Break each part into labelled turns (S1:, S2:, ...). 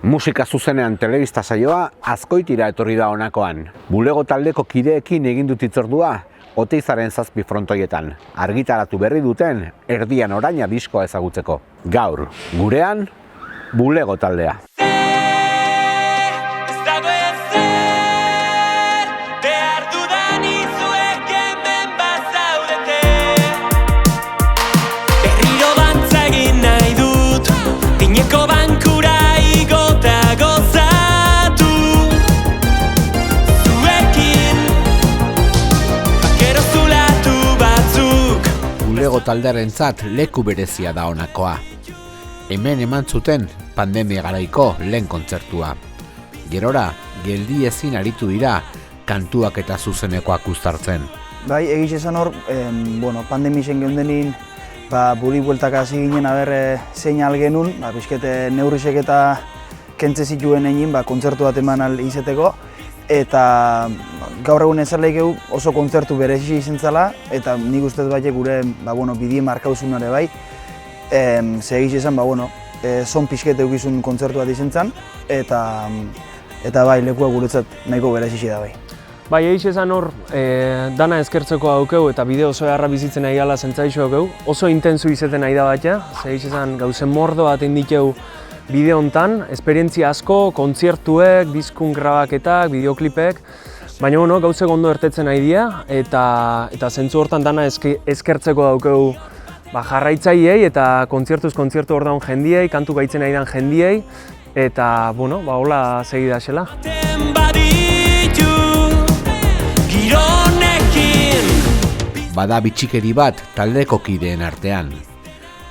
S1: Musika zuzenean telebista saioa Azkoitira etorri da honakoan. Bulego taldeko kideekin egin dut hitzordua Oteizaren 7 frontoietan. Argitaratu berri duten Erdian Oraina diskoa ezagutzeko. Gaur, gurean, Bulego taldea. Bulego taldearentzat leku berezia da honakoa. Hemen eman zuten pandemia garaiko lehen kontzertua. Gerora, geldi ezin aritu dira kantuak eta zuzenekoak uztartzen.
S2: Bai, egiz esan hor, pandemisen geundenin, buri bueltak hasi ginen zein algenun, bizkete neurrisek eta kentze zituen egin kontzertu bat eman izeteko. Eta gaur egun ezarleik oso kontzertu berezi izan zela, eta nik ustez batek gure bidie markauzun ere bai. Ze egiz esan, son pixket eukizun kontzertu bat izan zen, eta bai, lekua guretzat nahiko berezi da bai.
S3: Bai, egiz esan hor, dana eskertzeko daukeu eta bide oso eharra bizitzen nahi gala zentzaixo daukeu. Oso intensu izaten nahi da batea, ze egiz esan gauzen mordo bat indikeu bide hontan, esperientzia asko, kontzertuek, diskun grabaketak, bideoklipek, baina gauzek ondo ertetzen nahi dira eta zentzu hortan dana eskertzeko daukeu jarraitzaileei eta kontzertuz kontzertu hor daun jendiei, kantu gaitzen nahi dan jendiei, eta hola segi da xela.
S1: Bada bitxikeri bat taldeko kideen artean.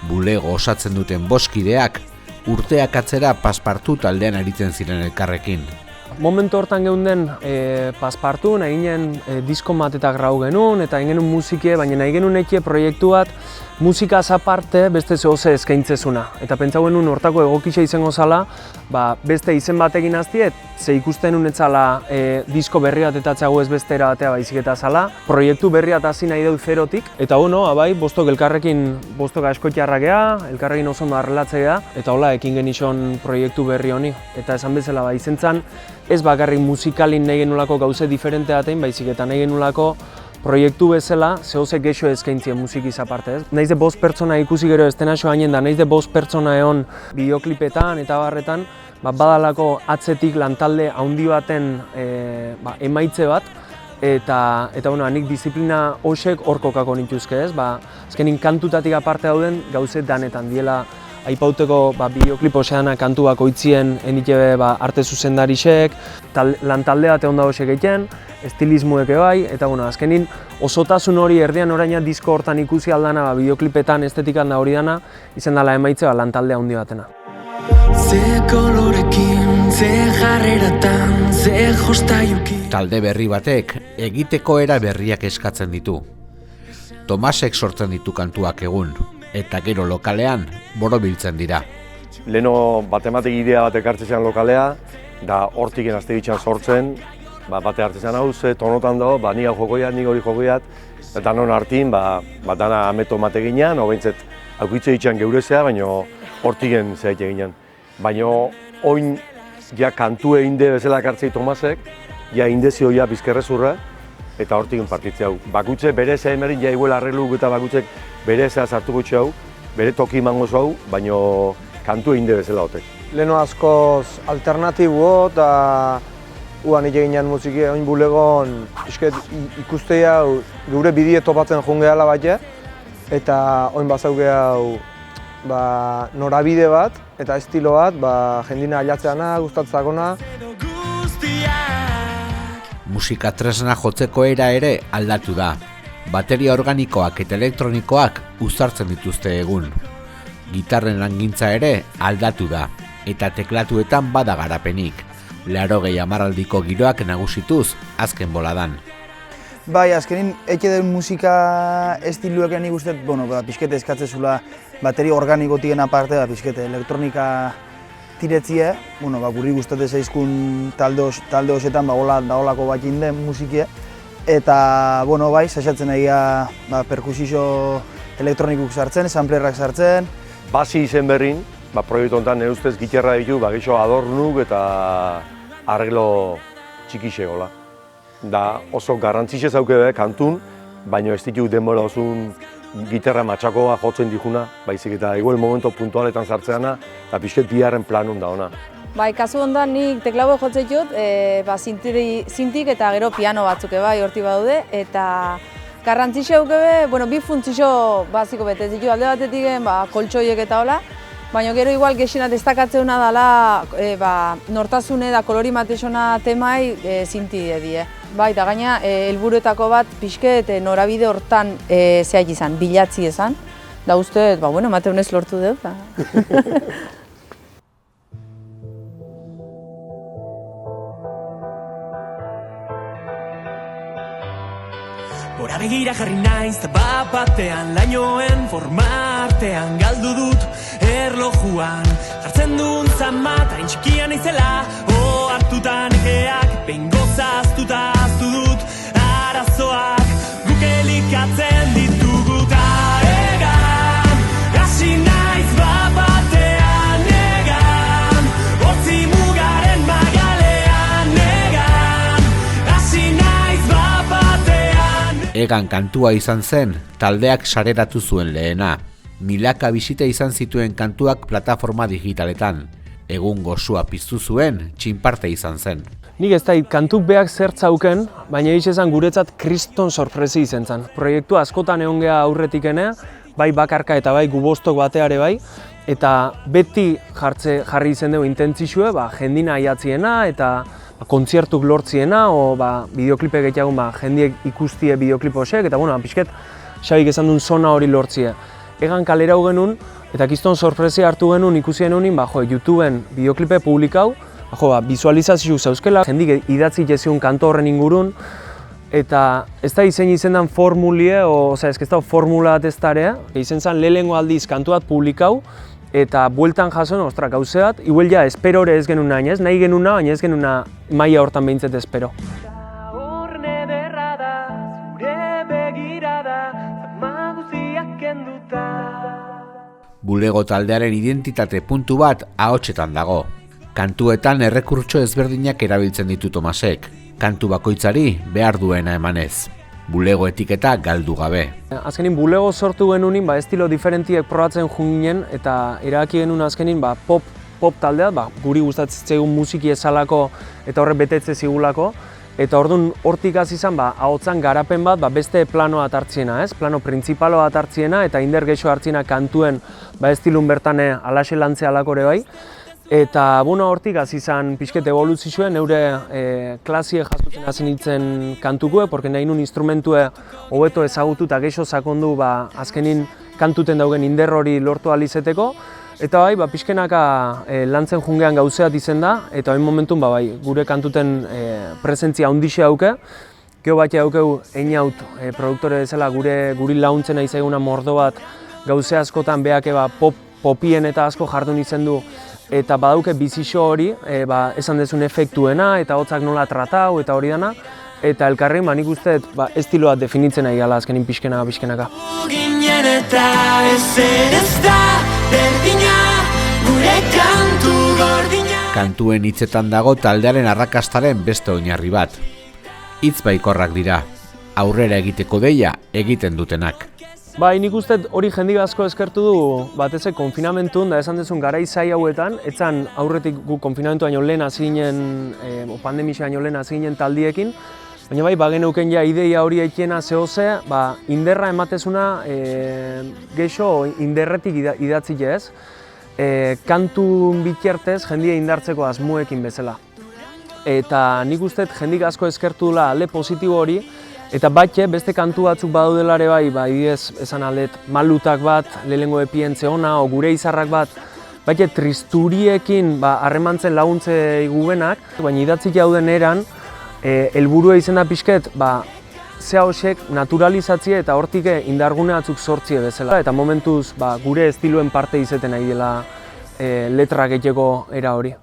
S1: Bulego osatzen duten 5 kideak urteak atzera Paspartu taldean aritzen ziren elkarrekin.
S3: Momentu hortan geunden Paspartu, nahi ginen disko bat eta grau genuen, eta nahi genuen musikie, baina nahi genuen ekie proiektu bat musikaz aparte beste zehose eskaintzezuna. Eta pentsa genuen hortako egokisa izango zala, beste izen batekin aztiet, ze ikusten unetzala disko berri bat eta txago ez beste erabatea baizik eta zala. Proiektu berri bat hasi nahi dut zerotik, eta bostok elkarrekin bostok askotiarrak gea, elkarrekin oso ondo arrelatzea, eta hola ekin genizon proiektu berri honi. Eta esan bezala izen zen, ez bakarrik musikalin nahi genulako gauze diferente datein, baizik eta nahi genulako proiektu bezala zehose gexo eskaintzien musikiz aparte, ez? Naiz de 5 pertsona ikusi gero estenaxo gainen da, naiz de 5 pertsona egon bideoklipetan eta barretan, badalako atzetik lantalde handi baten emaitze bat, eta nik disiplina hoxek hor kokako nituzke, ez? Azkenin kantutatik aparte dauden gauze danetan diela aipauteko bideoklip oseana kantu bakoitzien enitebe arte zuzendarisek, lantalde bat egon da hoxek egiten, estilismoek bai, eta azkenin osotasun hori Erdian Oraina disko hortan ikusi aldana bideoklipetan estetikan da hori dana, izen dela emaitze lantalde handi batena.
S4: Ze kolorekin, ze jarreratan, ze jostaiukin.
S1: Talde berri batek egiteko era berriak eskatzen ditu. Tomasek sortzen ditu kantuak egun, eta gero lokalean borobiltzen dira.
S5: Leno batematik idea bat ekartzen lokalea, da hortik azte bitxan sortzen, bate hartzen hau, ze tonotan dago, nik hau jokoiat, nik hori jokoiat, eta non hartin, dana ameto mate ginean, behintzet aukitze ditxan geurezea, baina hortiken zehaite ginean. Baina oin ja kantue inde bezala kartzei Tomasek, ja indezio ja bizkerrezurra, eta hortiken partitzea hau. Bakutze bere zea emerin, ja iguela arregluk eta bakutzek bere zea sartu gutxe hau, bere toki imango hau, baina kantue inde bezala hotek.
S6: Leno askoz alternatibo eta uan egin musiki oin bulegon ikustea gure bidie topatzen jungeala bat, eta oin bazauge hau norabide bat eta estilo bat jendina ailatzeana, gustatzakona.
S1: Musika tresna jotzeko era ere aldatu da. Bateria organikoak eta elektronikoak uztartzen dituzte egun. Gitarren langintza ere aldatu da, eta teklatuetan bada garapenik. 80 hamarraldiko giroak nagusituz azken boladan.
S2: Bai, azkenin eke den musika estiluek nik uste, pixkete eskatzezula bateria organikotiken aparte, pixkete elektronika tiretzie, guri gustate zaizkun talde hoxetan daolako bat jinden musikie, eta saxatzen egia perkusio elektronikuk sartzen, samplerrak sartzen.
S5: Basi izen berrin, proiektu honetan nire ustez gitarra ditu gixo adornuk eta arreglo txikixegola. Da oso garrantzitxe zauke kantun, baina ez ditu denbora osun gitarra matxakoa jotzen dijuna, baizik eta igual momento puntualetan sartzeana, eta pixket biharren planun da ona.
S7: Bai, kasu hondan nik teklaue jotzen dut, zintik eta gero piano batzuk bai horti badaude, eta garrantzitxe duke bi funtzio baziko betez ditu alde batetik koltsoiek eta hola, baina gero igual gexina destakatzea da nortasune da kolori matexona temai zinti die. Bai, eta gaina helburuetako bat pixket norabide hortan zehag izan, bilatzi izan, da uste, emate honez lortu dut.
S4: Gora begira jarri naiz, batean lainoen formartean galdu dut erlojuan. Jartzen duen zamat, hain txikian izela, hartutan ekeak, behin gozaztuta aztu dut arazoak, guk elikatzen ditugu ta egan, hasi naiz batean egan, hortzi mugaren magalean egan, hasi naiz batean.
S1: Egan kantua izan zen, taldeak sareratu zuen lehena. Milaka bisita izan zituen kantuak plataforma digitaletan. Egun goxua piztu zuen, txinparte izan zen.
S3: Nik ez da kantuk beak zertzauken, baina izan guretzat kriston sorpresi izan zen. Proiektu askotan egon geha aurretik enea, bai bakarka eta bai gubostok bateare bai, eta beti jarri izen dugu intentzizue, jendina aiatziena eta kontzertuk lortziena, o bideoklipe gehiagun jendiek ikustie bideoklipo hosek, eta pixket Xabik esan duen zona hori lortzia. Egan kalera hau genuen, eta kiston sorpresi hartu genuen ikusi genuen, YouTubeen bideoklipe publikau, bizualizazio zauzkela, jendik idatzi jeziun kanto horren ingurun, eta ez da izen izendan formulie, ez da formula bat ez darea, izen zen lehengo aldiz kantu bat publikau, eta bueltan jasoen, gauzeat, iguel ja esperore ez genuen nahi ez, nahi genuen baina ez genuen maila hortan behintzet espero.
S1: Bulego taldearen identitate puntu bat ahotsetan dago. Kantuetan errekurtso ezberdinak erabiltzen ditu Tomasek. Kantu bakoitzari behar duena emanez. Bulego etiketa galdu gabe.
S3: Azkenin bulego sortu genunin, estilo diferentiek probatzen junginen eta erabaki genuen azkenin pop taldeat, guri gustatzen musiki ezalako eta horre betetze zigulako. Eta orduan hortik hasi izan ahotzan garapen bat beste plano bat hartziena, plano printzipalo bat hartziena eta inder gexo hartziena kantuen estilun bertan alaxe lantzea alakore bai. Eta hortik hasi izan pixket evoluzioen neure klasie jasotzen hasi nintzen kantukue, porque nahi nun instrumentue hobeto ezagutu eta gexo sakondu azkenin kantuten daugen inder hori lortu alizeteko. Eta pixkenaka lantzen jungean gauzeat izen da, eta hain momentun gure kantuten presentzia handixe hauke. Geo bat haukeu einaut produktore bezala guri launtzen nahi zaiguna mordo bat gauze askotan behake popien eta asko jardun izen du. Eta badauke bizixo hori, esan dezun efektuena eta hotzak nola tratau eta hori dana. Eta elkarri nik uste estiloa definitzen nahi gala azkenin pixkenaka.
S1: Kantuen hitzetan dago taldearen arrakastaren beste oinarri bat. Hitz baikorrak dira, aurrera egiteko deia egiten dutenak.
S3: Nik uste hori jendik asko eskertu du bateze konfinamentun, da esan dezun garai zai hauetan, etzan aurretik gu konfinamentu baino lehen hasi ginen, pandemia baino lehen hasi ginen taldiekin, baina bageneuken ja ideia hori ekiena zehose, inderra ematezuna gexo inderretik idatzi ez, kantu bikertez jendia indartzeko asmuekin bezala. Eta nik uste jendik asko eskertu dula alde positibo hori, eta beste kantu batzuk badaudelare idez esan aldet malutak bat, lehengo epientze ona, o gure izarrak bat, tristuriekin harremantzen laguntze gubenak, baina idatzik jauden eran, helburua izen da pixket, zea hosek naturalizatzia eta hortik indargune batzuk sortzie bezala. Eta momentuz gure estiluen parte izeten nahi dela letra gehiago era hori.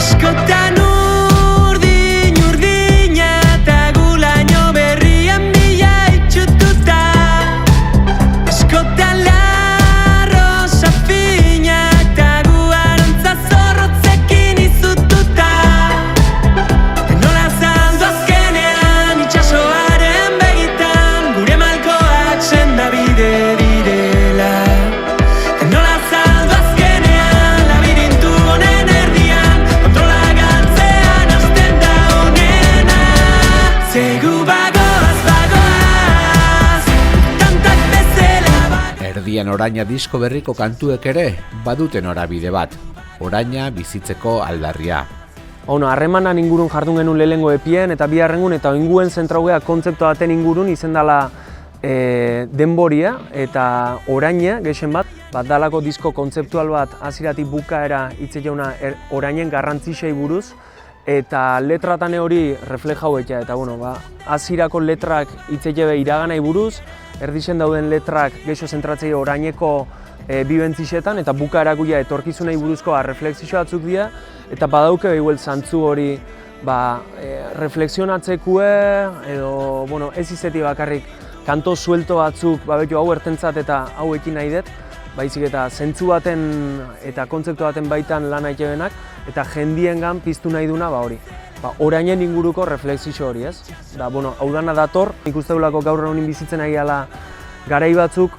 S4: Askotan
S1: Jarraian Oraina disko berriko kantuek ere badute norabide bat, oraina bizitzeko aldarria.
S3: Harremanan ingurun jardun genuen lehengo epien eta biharrengun eta oinguen zentraugea kontzeptu baten ingurun izendala denboria eta oraina gexen bat dalako disko kontzeptual bat hasieratik bukaera hitz jauna orainen garrantzisei buruz eta letratan hori reflejau eta hasierako letrak hitz jabe iraganai buruz, erdixen dauden letrak gexo zentratzei oraineko bibentzixetan eta bukaerako ja etorkizunei buruzko reflexio batzuk dira eta badauke igual zantzu hori reflexionatzekue edo ez izeti bakarrik kanto suelto batzuk hau ertentzat eta hau ekin nahi dut, baizik eta zentzu baten eta kontzeptu baten baitan lan aitebenak eta jendiengan piztu nahi duna hori. Orainen inguruko reflexio hori, ez? Hau dana dator, ikusteulako gaur honin bizitzen ari gala garai batzuk,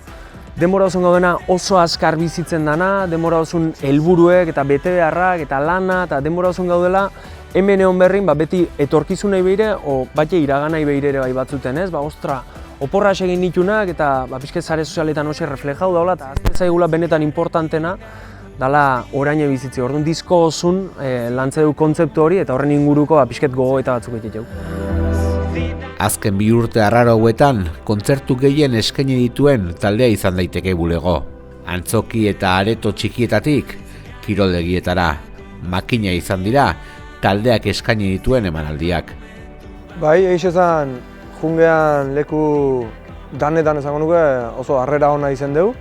S3: denbora osun gaudena oso azkar bizitzen dana, denbora osun helburuek eta bete beharrak eta lana eta denbora osun gaudela hemen egon berrin beti etorkizunei beire o bate iraganai beire ere bai batzuten, ez? Oporra egin nitunak eta pixket sare sozialetan hoxe reflejau daula eta azte zaigula benetan importantena dala oraine bizitzi. Orduan disko osun lantze du kontzeptu hori eta horren inguruko pixket gogoeta batzuk egiteu.
S1: Azken 2 urte arraro hauetan, kontzertu gehien eskaini dituen taldea izan daiteke Bulego. Antzoki eta areto txikietatik, kiroldegietara, makina izan dira, taldeak eskaini dituen emanaldiak.
S6: Bai, esan jungean leku danetan esango nuke oso harrera ona izen dugu.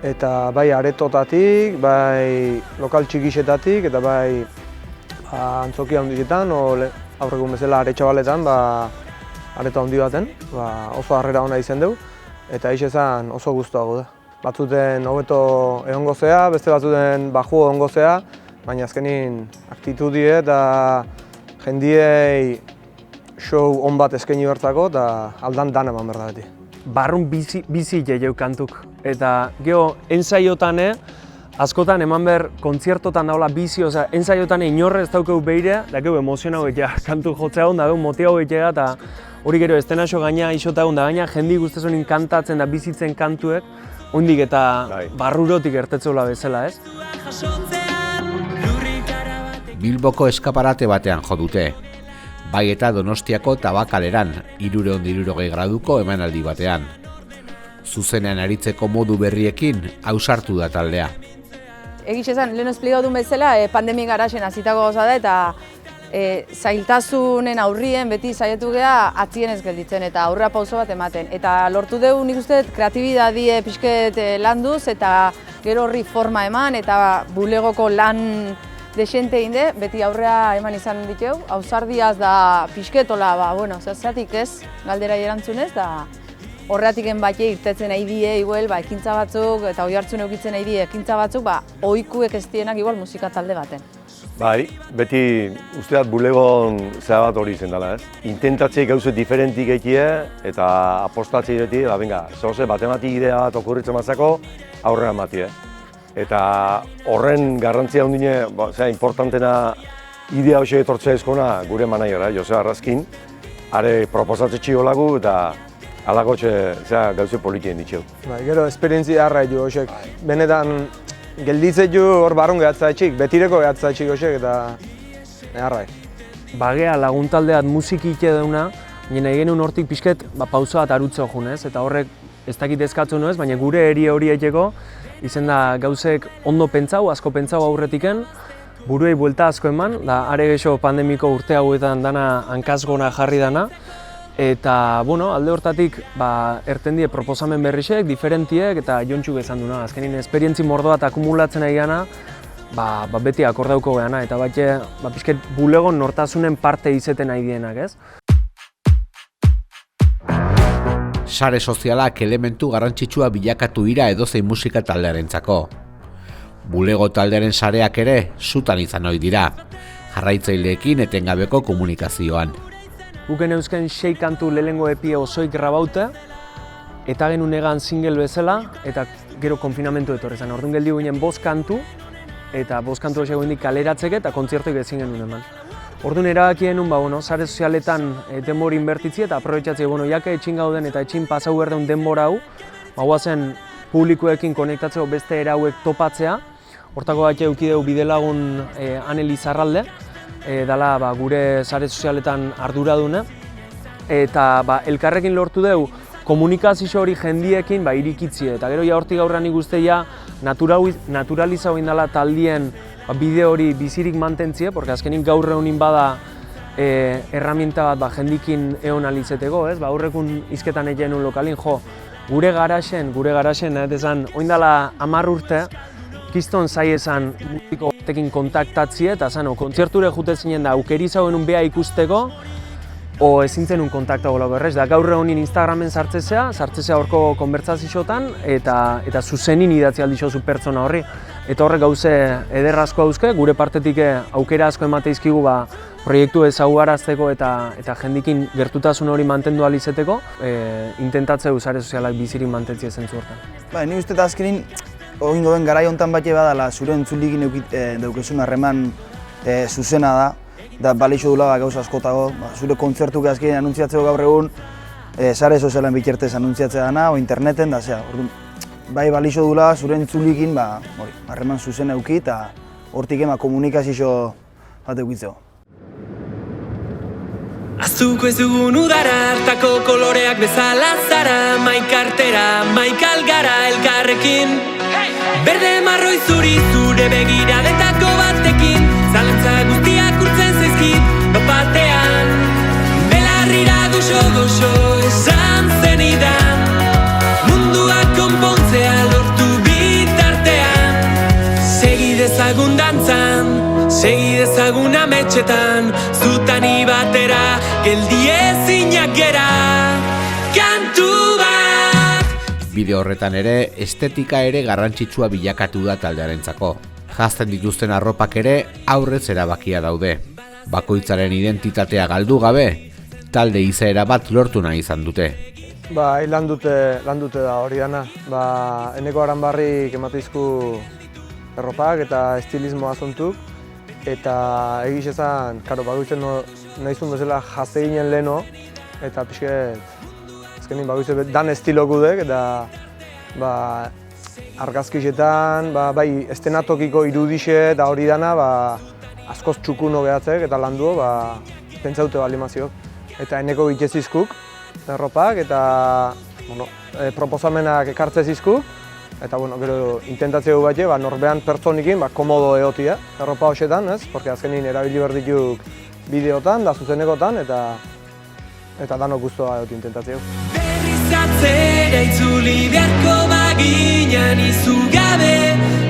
S6: Eta bai aretotatik, bai lokal txikixetatik eta bai antzokia handietan, aurregun bezala aretxabaletan, areta handi baten, oso harrera ona izen dugu. Eta esan oso guztuago da. Batzuten hobeto egongo zea, beste batzuten baju egongo zea, baina azkenin aktitudie eta jendiei show on bat eskaini bertzako eta aldan dana eman behar da beti.
S3: Barrun bizi jeieu kantuk. Eta geho, ensaiotan askotan eman behar kontzertotan daula bizi, ensaiotan inorre ez daukeu beire, da geho emozionau egitea, kantu jotzea hon da, motiau egitea eta hori gero estenaxo gaina isota hon da, gaina jendi guztezonin kantatzen da bizitzen kantuek, hondik eta barrurotik ertetzeula bezala, ez?
S1: Bilboko eskaparate batean jo dute. Bai eta Donostiako Tabakaleran, 360 graduko emanaldi batean. Zuzenean aritzeko modu berriekin ausartu da taldea.
S7: Egiz esan, lehen esplikau duen bezala, pandemia garaxen azitako gauza da eta zailtasunen aurrien beti saiatu geha atzien ez gelditzen eta aurrera pauso bat ematen. Eta lortu dugu nik uste kreatibidadie pixket landuz eta gero horri forma eman eta bulegoko lan desente inde, beti aurrea eman izan ditu, ausardiaz da pixketola, zeratik ez, galdera erantzunez, da horretik bate irtetzen nahi die, ekintza batzuk, eta oi hartzun eukitzen nahi die ekintza batzuk, ohikuek ez dienak igual musika talde baten.
S5: Bai, beti usteat bulegon zera bat hori izan dela, ez? Intentatzei gauze diferentik egitea eta apostatzei beti, batematik idea bat okurritzen mazako aurrera matie. Eta horren garrantzia handine, importantena idea hoxe etortzea ezkona gure manaiera, Jose Arrazkin, are proposatze txiolagu eta alakotxe gauze politien ditxeu.
S6: Gero, esperientzia harra edu hoxek. Benetan, gelditzea ju hor barrun gehatza etxik, betireko gehatza etxik hoxek eta harra.
S3: Bagea laguntaldeat musiki ite dauna, nire genuen hortik pixket pauso bat arutze hojun, ez? Eta horrek ez dakit ezkatzu nuez, baina gure eri hori etxeko, izen da gauzek ondo pentsau, asko pentsau aurretiken, buruei buelta asko eman, da are gexo pandemiko urte hauetan dana hankazgona jarri dana. Eta, alde hortatik, erten die proposamen berrisek, diferentiek eta jontxuk esan duna. Azkenin, esperientzi mordo bat akumulatzen ari gana, beti akordauko gana, eta pixket bulegon nortasunen parte izeten nahi dienak, ez?
S1: Sare sozialak elementu garrantzitsua bilakatu dira edozein musika taldearentzako. Bulego taldearen sareak ere zutan izan ohi dira, jarraitzaileekin etengabeko komunikazioan.
S3: Guken eusken 6 kantu lehengo epie osoik grabaute, eta genuen egan single bezala, eta gero konfinamentu etorrezan. Orduan geldi ginen 5 kantu, eta 5 kantu hori egindik kaleratzeke eta kontzertoik ezin genuen eman. Orduan erabakien nun, sare sozialetan denbora inbertitzi eta aprobetxatzi, jake etxin gauden eta etxin pasau berdeun denbora hau, guazen publikoekin konektatzeko beste erauek topatzea. Hortako bat eukideu bidelagun Ane Lizarralde, dela gure sare sozialetan arduradune. Eta elkarrekin lortu dugu komunikazio hori jendiekin irikitzie. Eta gero hortik aurrean ikusteia naturalizau indala taldien bideo hori bizirik mantentzie, porque azkenin gaur egunin bada erramienta bat jendikin egon alizeteko, ez? Aurrekun izketan egin lokalin, gure garaxen, esan, oindala 10 urte, kiston zai esan musiko batekin kontaktatzie, eta zano, kontzerture jute zinen da, aukeri zauen beha ikusteko, o ezintzen un kontaktago lago errez. Da gaur egunin Instagramen sartzezea horko konbertsazioetan, eta zuzenin idatzi aldixozu pertsona horri. Eta horrek gauze eder asko dauzke, gure partetik aukera asko emateizkigu proiektu ezaguarazteko eta jendikin gertutasun hori mantendu alizeteko, intentatzeu sare sozialak bizirik mantentzi zentzu hortan.
S2: Ni uste azkenin, ogingo den garai hontan bate badala zure entzulikin daukezun harreman zuzena da, da balixo dula gauza askotago, zure kontzertuk azkenin anuntziatzeko gaur egun, sare sozialen bikertez anuntziatzea dana, o interneten, da zea, bai balixo dula zure entzulikin harreman zuzen euki eta hortik komunikazio bat eukitzeko.
S4: Aztuko ez dugun udara hartako koloreak bezala zara, maikartera, maikalgara elkarrekin. Berde marroi zuri zure begiradetako batekin, zalantza guztiak urtzen zaizkit batean. Belarrira goxo esan zenidan, munduak konpontzea lortu bitartean. Segi dezagun dantzan, segi dezagun ametxetan, zutani batera, geldi ezinak gera, kantu bat.
S1: Bideo horretan ere, estetika ere garrantzitsua bilakatu da taldearentzako. Jazten dituzten arropak ere aurrez erabakia daude. Bakoitzaren identitatea galdu gabe, talde izaera bat lortu nahi izan dute.
S6: Lan dute da hori dana. Eneko Aranbarrik emateizku erropak eta estilismoa zontuk. Eta egiz ezan, bakoitzen nahizun bezala jazteginen leheno, eta pixket, azkenin bakoitzen dan estiloko dek, eta argazkisetan, bai estenatokiko irudixe eta hori dana, askoz txukuno gehatzek eta landuo, pentsaute balimazio. Eta eneko bitezizkuk, erropak, eta proposamenak ekartzezizkuk, eta gero intentatzeu bat, norbean pertsonikin komodo egotia, erropa hoxetan, ez? Porque azkenin erabili berdituk bideotan, da zuzenekotan, eta danok guztua egot intentatzeu.
S4: Berrizatzera itzuli beharko baginan izugabe,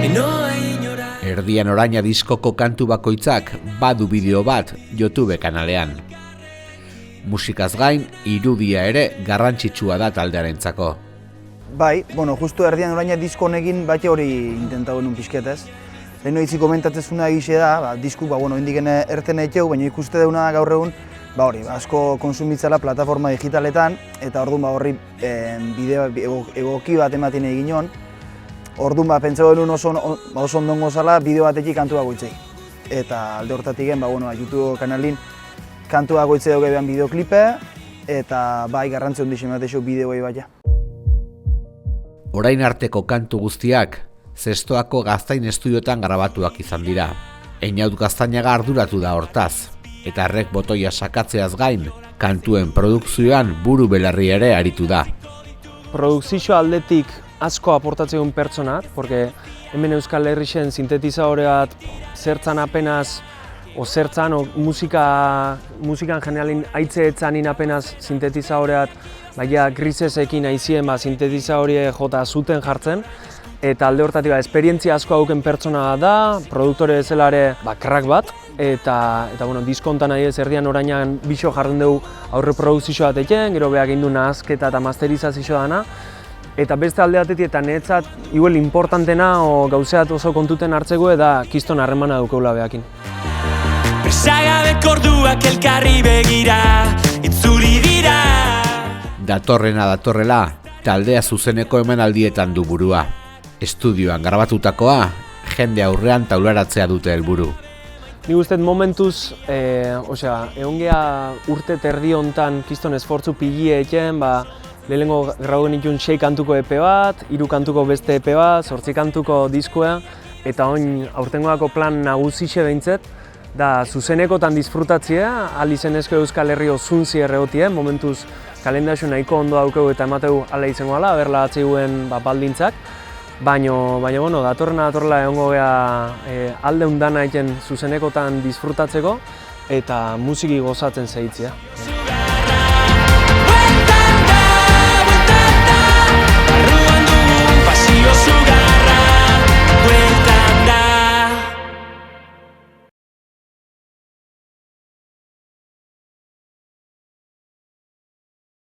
S4: enoa inora.
S1: Erdian Oraina diskoko kantu bakoitzak badu bideo bat YouTube kanalean. Musikaz gain, irudia ere garrantzitsua da taldearentzako.
S2: Bai, justu Erdian Oraina disko honekin bate hori intentau genuen pixketez. Lehen hitzi komentatzezuna egixe da, disku indiken erten etxeu, baina ikuste deuna gaur egun, asko konsumitzala plataforma digitaletan, eta orduan horri bideo egoki bat ematen egin hon. Orduan pentsau genuen oso ondongo zala bideo batetik kantu bakoitzei. Eta alde hortatik YouTube kanalin kantu bakoitzei dugu behan bideoklipe, eta garrantzi ondixen emateixo bideoei baina.
S1: Orain arteko kantu guztiak, Zestoako Gaztain estudiotan grabatuak izan dira. Einaut Gaztainaga arduratu da hortaz, eta Rek botoia sakatzeaz gain, kantuen produkzioan buru belarri ere aritu da.
S3: Produkzio aldetik asko aportatzeun pertsonat, porque hemen Euskal Herrixen sintetizadoreat zertzan apenas, musikan generalin aitzeetzanin apenas sintetizadoreat, grisesekin aizien sintetizadorie jota zuten jartzen, eta alde hortatik esperientzia asko hauken pertsona da, produktore bezalare crack bat, eta diskontan nahi ez Erdian Orainan bixo jarren dugu aurre produzio bat eken, gero behak egin du nahazketa eta masterizazio dana, eta beste alde batetik eta netzat igual importantena o gauzeat oso kontuten hartzeko eta kiston harremana dukeula behakin.
S4: Presagabek orduak elkarri begira, itzuli dira.
S1: Datorrela, taldea zuzeneko emanaldietan du burua. Estudioan grabatutakoa, jende aurrean taularatzea dute helburu.
S3: Nik uste momentuz, egon geha urte terdi hontan kiston esfortzu pilie eken, lehenengo grau genituen 6 kantuko EP bat, 3 kantuko beste EP bat, 8 kantuko diskua, eta oin aurtengoako plan nagusixe behintzet, da zuzenekotan disfrutatzea, alizenezko Euskal Herri osuntzi erregotie, momentuz kalendaxu nahiko ondo daukegu eta emateu ala izango ala, berla atzeiguen baldintzak. Baina, bueno, datorrela egongo gea alde undana egiten zuzenekotan disfrutatzeko eta musiki gozatzen segitzea.